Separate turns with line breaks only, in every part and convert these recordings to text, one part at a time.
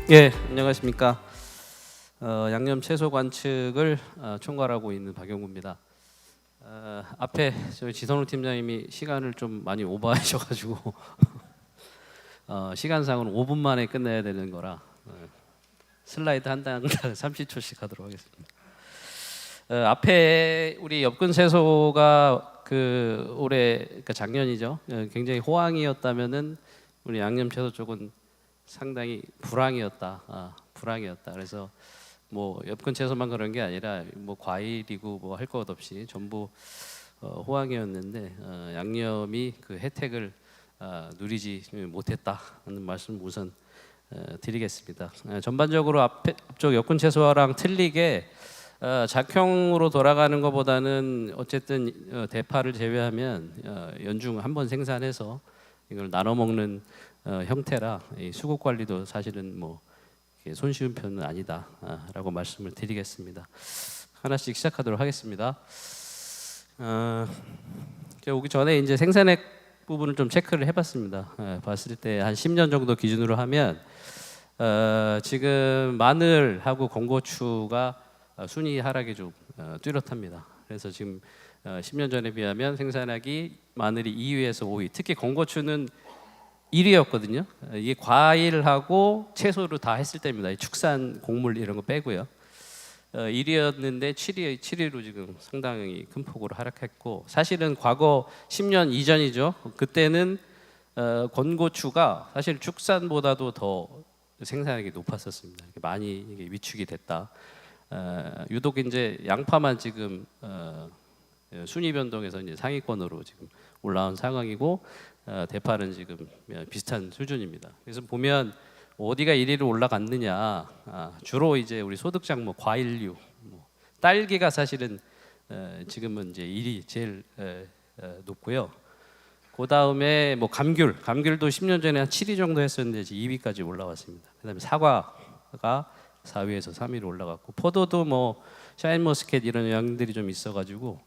예, 안녕하십니까. 양념 채소 관측을 총괄하고 있는 박영구입니다. 앞에 저희 지선우 팀장님이 시간을 좀 많이 오버하셔가지고 시간상으로는 5분 만에 끝내야 되는 거라 슬라이드 한 당 30초씩 하도록 하겠습니다. 앞에 우리 엽근 채소가 올해 그러니까 작년이죠. 굉장히 호황이었다면은 우리 양념 채소 쪽은 상당히 불황이었다. 불황이었다. 그래서 뭐 엽근 채소만 그런 게 아니라 뭐 과일이고 뭐 할 것 없이 전부 호황이었는데 양념이 그 혜택을 누리지 못했다는 말씀 우선 드리겠습니다. 전반적으로 앞쪽 엽근 채소랑 틀리게 작형으로 돌아가는 것보다는 어쨌든 대파를 제외하면 연중 한 번 생산해서 이걸 나눠 먹는 형태라 이 수급 관리도 사실은 뭐 손쉬운 편은 아니다라고 말씀을 드리겠습니다. 하나씩 시작하도록 하겠습니다. 오기 전에 이제 생산액 부분을 좀 체크를 해봤습니다. 봤을 때 한 10년 정도 기준으로 하면 지금 마늘하고 건고추가 순위 하락이 좀 뚜렷합니다. 그래서 지금 10년 전에 비하면 생산액이 마늘이 2위에서 5위, 특히 건고추는 1위였거든요. 이게 과일하고 채소로 다 했을 때입니다. 축산, 곡물 이런 거 빼고요. 1위였는데 7위로 지금 상당히 큰 폭으로 하락했고, 사실은 과거 10년 이전이죠. 그때는 건고추가 사실 축산보다도 더 생산량이 높았었습니다. 많이 이게 위축이 됐다. 유독 이제 양파만 지금 순위 변동에서 이제 상위권으로 지금 올라온 상황이고, 대파는 지금 비슷한 수준입니다. 그래서 보면 어디가 1위로 올라갔느냐, 주로 이제 우리 소득 작물 과일류, 딸기가 사실은 지금은 이제 1위 제일 높고요. 그 다음에 뭐 감귤도 10년 전에 한 7위 정도 했었는데 이제 2위까지 올라왔습니다. 그다음에 사과가 4위에서 3위로 올라갔고, 포도도 뭐 샤인머스켓 이런 영향들이 좀 있어가지고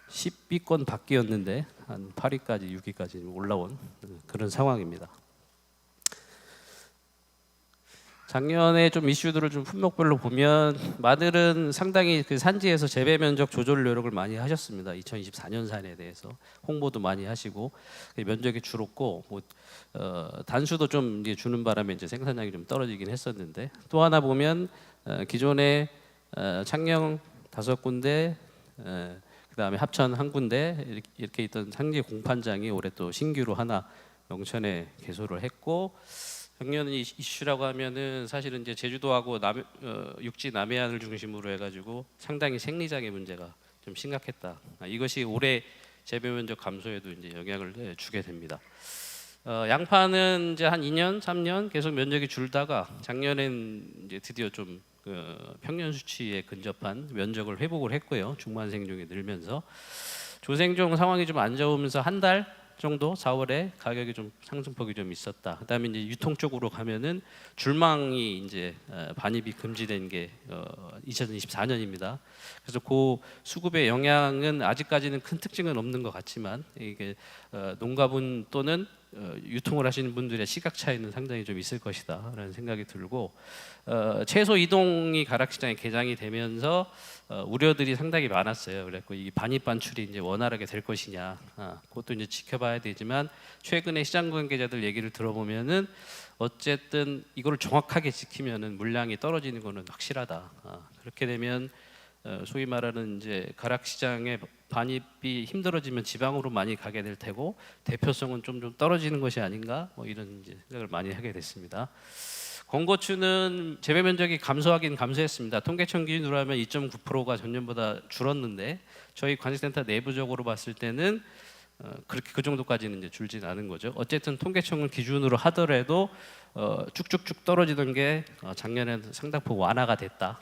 10위권 밖이었는데 한 8위까지 6위까지 올라온 그런 상황입니다. 작년에 좀 이슈들을 좀 품목별로 보면 마늘은 상당히 그 산지에서 재배 면적 조절 노력을 많이 하셨습니다. 2024년산에 대해서 홍보도 많이 하시고 면적이 줄었고 단수도 좀 이제 주는 바람에 이제 생산량이 좀 떨어지긴 했었는데, 또 하나 보면 기존에 창녕 5군데 그다음에 합천 1군데 이렇게 있던 상지 공판장이 올해 또 신규로 하나 영천에 개소를 했고, 작년 이슈라고 하면은 사실은 이제 제주도하고 육지 남해안을 중심으로 해가지고 상당히 생리장애 문제가 좀 심각했다. 이것이 올해 재배 면적 감소에도 이제 영향을 주게 됩니다. 양파는 이제 한 2년, 3년 계속 면적이 줄다가 작년엔 이제 드디어 좀 평년 수치에 근접한 면적을 회복을 했고요. 중반 생종이 늘면서 조생종 상황이 좀 안 좋으면서 한 달 정도 4월에 가격이 좀 상승폭이 좀 있었다. 그다음에 이제 유통 쪽으로 가면은 줄망이 이제 반입이 금지된 게 2024년입니다. 그래서 그 수급의 영향은 아직까지는 큰 특징은 없는 것 같지만 이게 농가분 또는 유통을 하시는 분들의 시각 차이는 상당히 좀 있을 것이다라는 생각이 들고, 채소 이동이 가락시장에 개장이 되면서 우려들이 상당히 많았어요. 그래서 이 반입 반출이 이제 원활하게 될 것이냐, 그것도 이제 지켜봐야 되지만 최근에 시장 관계자들 얘기를 들어보면은 어쨌든 이걸 정확하게 지키면은 물량이 떨어지는 거는 확실하다. 그렇게 되면 소위 말하는 이제 가락시장의 반입이 힘들어지면 지방으로 많이 가게 될 테고 대표성은 좀 떨어지는 것이 아닌가, 뭐 이런 이제 생각을 많이 하게 됐습니다. 건고추는 재배 면적이 감소하긴 감소했습니다. 통계청 기준으로 하면 2.9%가 전년보다 줄었는데 저희 관측센터 내부적으로 봤을 때는 그렇게 그 정도까지는 이제 줄진 않은 거죠. 어쨌든 통계청을 기준으로 하더라도 쭉쭉쭉 떨어지던 게 작년에는 상당폭 완화가 됐다.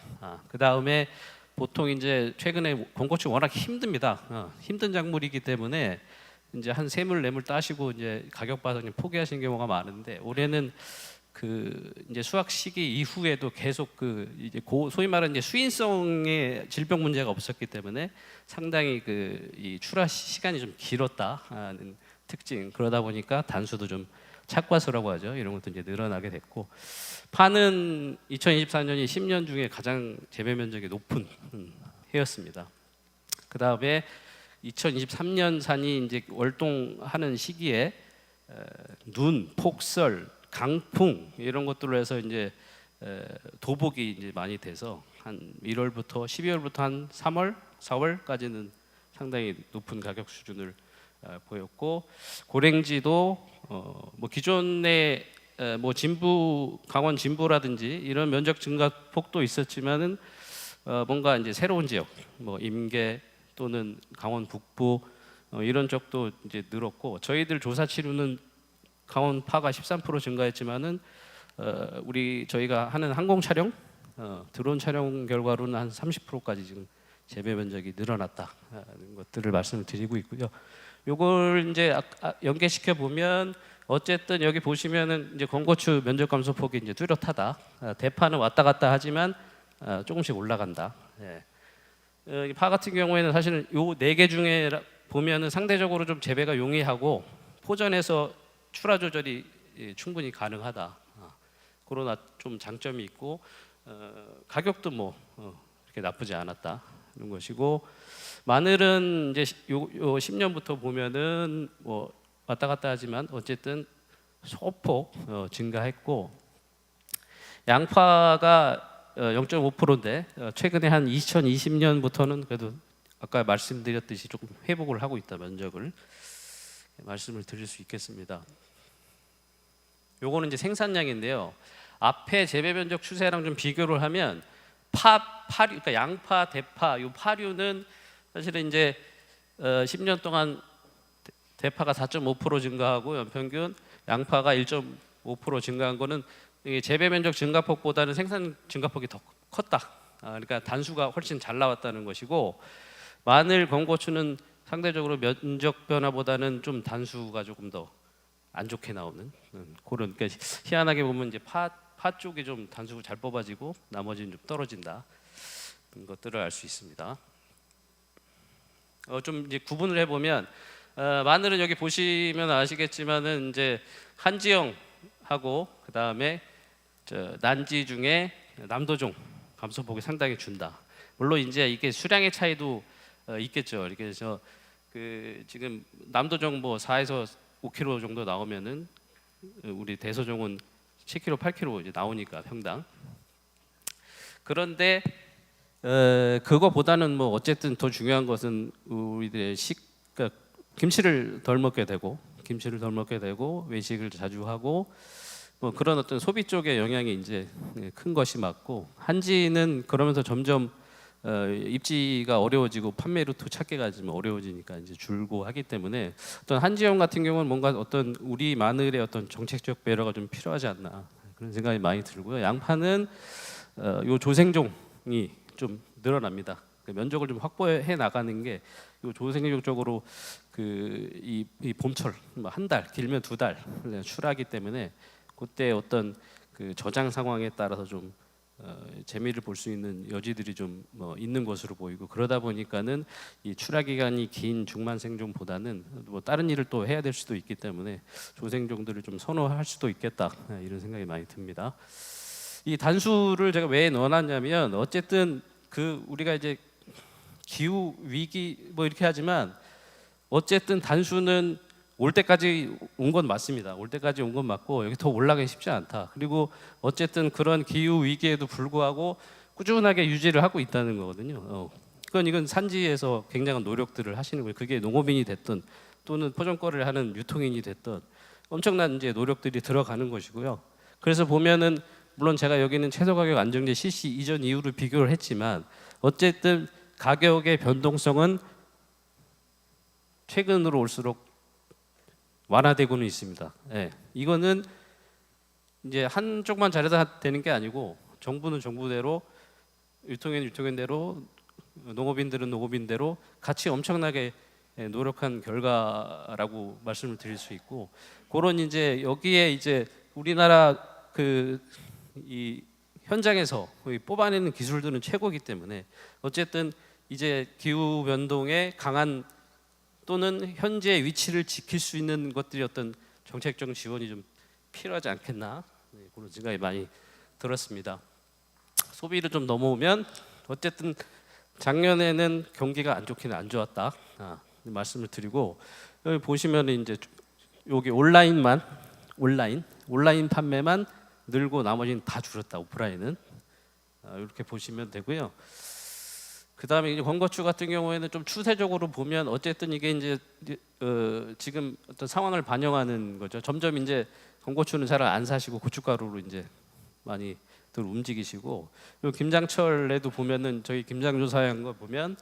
그 다음에 보통 이제 최근에 건고추 워낙 힘듭니다. 힘든 작물이기 때문에 이제 한 3물 4물 따시고 이제 가격 봐서 그냥 포기하시는 경우가 많은데, 올해는 이제 수확 시기 이후에도 계속 이제 소위 말하는 이제 수인성의 질병 문제가 없었기 때문에 상당히 이 출하 시간이 좀 길었다는 특징, 그러다 보니까 단수도 좀 착과수라고 하죠. 이런 것도 이제 늘어나게 됐고, 파는 2024년이 10년 중에 가장 재배 면적이 높은 해였습니다. 그 다음에 2023년 산이 이제 월동하는 시기에 눈, 폭설, 강풍 이런 것들로 해서 이제 도복이 이제 많이 돼서 한 1월부터 12월부터 한 3월, 4월까지는 상당히 높은 가격 수준을 보였고, 고랭지도 뭐 기존의 뭐 진부, 강원 진부라든지 이런 면적 증가 폭도 있었지만은 뭔가 이제 새로운 지역, 뭐 임계 또는 강원 북부 이런 쪽도 이제 늘었고, 저희들 조사치로는 강원 파가 13% 증가했지만은 저희가 하는 항공 촬영, 드론 촬영 결과로는 한 30%까지 지금 재배 면적이 늘어났다는 것들을 말씀을 드리고 있고요. 요걸 이제 연계시켜 보면 어쨌든 여기 보시면은 이제 건고추 면적 감소 폭이 이제 뚜렷하다. 대파는 왔다 갔다 하지만 조금씩 올라간다. 예. 파 같은 경우에는 사실은 요 네 개 중에 보면은 상대적으로 좀 재배가 용이하고 포전에서 출하 조절이 충분히 가능하다. 그러나 좀 장점이 있고 가격도 뭐 그렇게 나쁘지 않았다 이런 것이고, 마늘은 이제 요 10년부터 보면은 뭐 왔다 갔다 하지만 어쨌든 소폭 증가했고, 양파가 0.5%인데 최근에 한 2020년부터는 그래도 아까 말씀드렸듯이 조금 회복을 하고 있다, 면적을 말씀을 드릴 수 있겠습니다. 요거는 이제 생산량인데요. 앞에 재배 면적 추세랑 좀 비교를 하면 파류, 그러니까 양파, 대파, 요 파류는 사실은 이제 10년 동안 대파가 4.5% 증가하고 연평균 양파가 1.5% 증가한 거는 재배 면적 증가폭보다는 생산 증가폭이 더 컸다. 그러니까 단수가 훨씬 잘 나왔다는 것이고, 마늘, 건고추는 상대적으로 면적 변화보다는 좀 단수가 조금 더 안 좋게 나오는 그런, 그러니까 희한하게 보면 이제 파 쪽이 좀 단수가 잘 뽑아지고 나머지는 좀 떨어진다. 이런 것들을 알 수 있습니다. 좀 이제 구분을 해보면 마늘은 여기 보시면 아시겠지만은 이제 한지형하고 그 다음에 난지 중에 남도종 감소폭이 상당히 준다. 물론 이제 이게 수량의 차이도 있겠죠. 이렇게 해서 지금 남도종 뭐 4에서 5kg 정도 나오면은 우리 대서종은 7kg, 8kg 이제 나오니까 평당. 그런데 그거보다는 뭐 어쨌든 더 중요한 것은 우리들의 그러니까 김치를 덜 먹게 되고 외식을 자주 하고 뭐 그런 어떤 소비 쪽의 영향이 이제 큰 것이 맞고, 한지는 그러면서 점점 입지가 어려워지고 판매 루트 찾기가 좀 어려워지니까 이제 줄고 하기 때문에 어떤 한지형 같은 경우는 뭔가 어떤 우리 마늘의 어떤 정책적 배려가 좀 필요하지 않나 그런 생각이 많이 들고요. 양파는 요 조생종이 좀 늘어납니다. 그 면적을 좀 확보해 나가는 게 요 조생종 쪽으로 이 봄철 뭐 한 달 길면 2달 출하기 때문에 그때 어떤 그 저장 상황에 따라서 좀 재미를 볼 수 있는 여지들이 좀 있는 것으로 보이고, 그러다 보니까는 이 출하 기간이 긴 중만생종보다는 뭐 다른 일을 또 해야 될 수도 있기 때문에 조생종들을 좀 선호할 수도 있겠다 이런 생각이 많이 듭니다. 이 단수를 제가 왜 넣어놨냐면 어쨌든 우리가 이제 기후 위기 뭐 이렇게 하지만 어쨌든 단수는 올 때까지 온 건 맞습니다. 올 때까지 온 건 맞고 여기 더 올라가기 쉽지 않다. 그리고 어쨌든 그런 기후 위기에도 불구하고 꾸준하게 유지를 하고 있다는 거거든요. 이건 산지에서 굉장한 노력들을 하시는 거예요. 그게 농업인이 됐든 또는 포장거래를 하는 유통인이 됐든 엄청난 이제 노력들이 들어가는 것이고요. 그래서 보면은 물론 제가 여기는 최저가격 안정제 실시 이전 이후를 비교를 했지만 어쨌든 가격의 변동성은 최근으로 올수록 완화되고는 있습니다. 예. 이거는 이제 한쪽만 잘해서 되는 게 아니고 정부는 정부대로, 유통인은 유통인대로, 농업인들은 농업인대로 같이 엄청나게 노력한 결과라고 말씀을 드릴 수 있고, 그런 이제 여기에 이제 우리나라 이 현장에서 뽑아내는 기술들은 최고이기 때문에 어쨌든 이제 기후 변동에 강한 또는 현재 위치를 지킬 수 있는 것들이 어떤 정책적 지원이 좀 필요하지 않겠나 그런 생각이 많이 들었습니다. 소비를 좀 넘어오면 어쨌든 작년에는 경기가 안 좋기는 안 좋았다 말씀을 드리고 여기 보시면 이제 여기 온라인 판매만 늘고 나머지는 다 줄었다 오프라인은 이렇게 보시면 되고요. 그 다음에 이제 권고추 같은 경우에는 좀 추세적으로 보면 어쨌든 이게 이제 지금 어떤 상황을 반영하는 거죠. 점점 이제 권고추는 잘 안 사시고 고춧가루로 이제 많이들 움직이시고 요 김장철에도 보면은 저희 김장 조사한 거 보면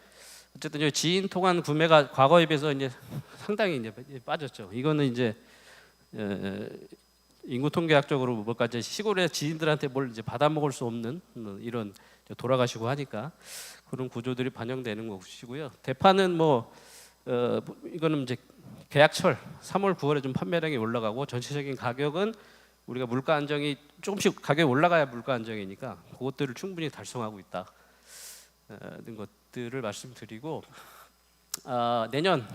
어쨌든 이 지인 통한 구매가 과거에 비해서 이제 상당히 이제 빠졌죠. 이거는 이제 인구 통계학적으로 뭐까지 시골의 지인들한테 뭘 이제 받아 먹을 수 없는 이런 돌아가시고 하니까 그런 구조들이 반영되는 것이고요. 대파는 뭐 이거는 이제 계약철 3월 9월에 좀 판매량이 올라가고 전체적인 가격은 우리가 물가 안정이 조금씩 가격이 올라가야 물가 안정이니까 그것들을 충분히 달성하고 있다. 는 것들을 말씀드리고 내년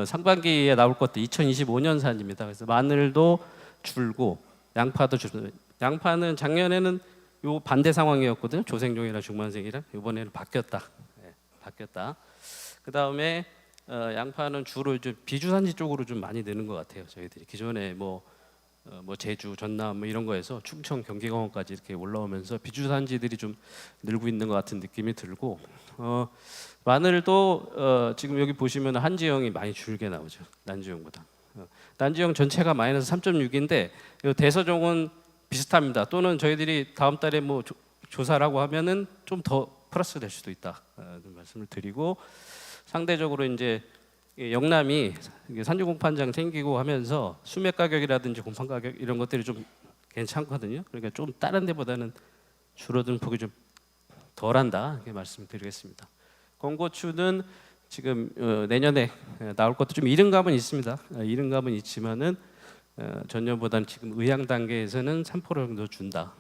상반기에 나올 것도 2025년산입니다. 그래서 마늘도 줄고 양파도 줄고 양파는 작년에는 요 반대 상황이었거든요. 조생종이랑 중만생이랑 이번에는 바뀌었다. 바뀌었다. 그 다음에 양파는 주로 좀 비주산지 쪽으로 좀 많이 느는 것 같아요. 저희들이 기존에 뭐 제주, 전남 뭐 이런 거에서 충청, 경기, 강원까지 이렇게 올라오면서 비주산지들이 좀 늘고 있는 것 같은 느낌이 들고 마늘도 지금 여기 보시면 한지형이 많이 줄게 나오죠. 난지형보다. 난지형 전체가 마이너스 3.6인데 대서종은 비슷합니다. 또는 저희들이 다음 달에 뭐 조사라고 하면은 좀 더 플러스 될 수도 있다. 말씀을 드리고 상대적으로 이제 영남이 산주 공판장 생기고 하면서 수매 가격이라든지 공판 가격 이런 것들이 좀 괜찮거든요. 그러니까 좀 다른 데보다는 줄어든 폭이 좀 덜한다 이렇게 말씀드리겠습니다. 건고추는 지금 내년에 나올 것도 좀 이른 감은 있습니다. 이른 감은 있지만은 전년보다는 지금 의향 단계에서는 3% 정도 준다.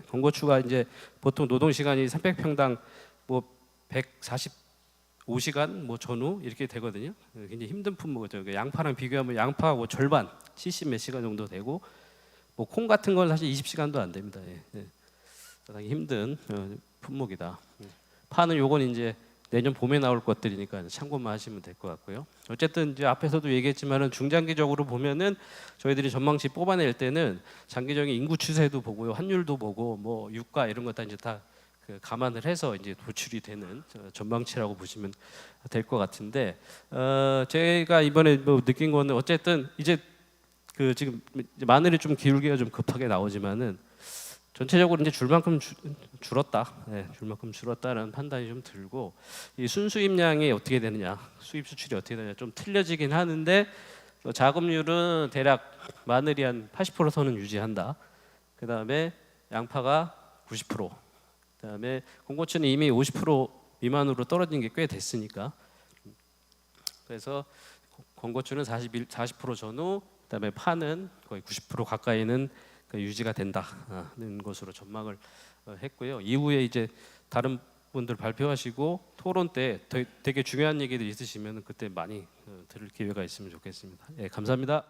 건고추가 이제 보통 노동 시간이 300평당 뭐 145시간 뭐 전후 이렇게 되거든요. 굉장히 힘든 품목이죠. 양파랑 비교하면 양파하고 절반 70 몇 시간 정도 되고 뭐 콩 같은 건 사실 20시간도 안 됩니다. 상당히 힘든 품목이다. 파는 요건 이제 내년 봄에 나올 것들이니까 참고만 하시면 될 것 같고요. 어쨌든 이제 앞에서도 얘기했지만은 중장기적으로 보면은 저희들이 전망치 뽑아낼 때는 장기적인 인구 추세도 보고요, 환율도 보고 뭐 유가 이런 것 다 이제 다 감안을 해서 이제 도출이 되는 전망치라고 보시면 될 것 같은데 제가 이번에 뭐 느낀 거는 어쨌든 이제 지금 마늘이 좀 기울기가 좀 급하게 나오지만은 전체적으로 이제 줄 만큼 줄었다. 줄 만큼 줄었다는 판단이 좀 들고 이 순수입량이 어떻게 되느냐, 수입 수출이 어떻게 되느냐 좀 틀려지긴 하는데 자급률은 대략 마늘이 한 80% 선은 유지한다. 그 다음에 양파가 90%, 그 다음에 건고추는 이미 50% 미만으로 떨어진 게 꽤 됐으니까 그래서 건고추는 40% 전후, 그 다음에 파는 거의 90% 가까이는 유지가 된다는 것으로 전망을 했고요. 이후에 이제 다른 분들 발표하시고 토론 때 되게 중요한 얘기들 있으시면 그때 많이 들을 기회가 있으면 좋겠습니다. 감사합니다.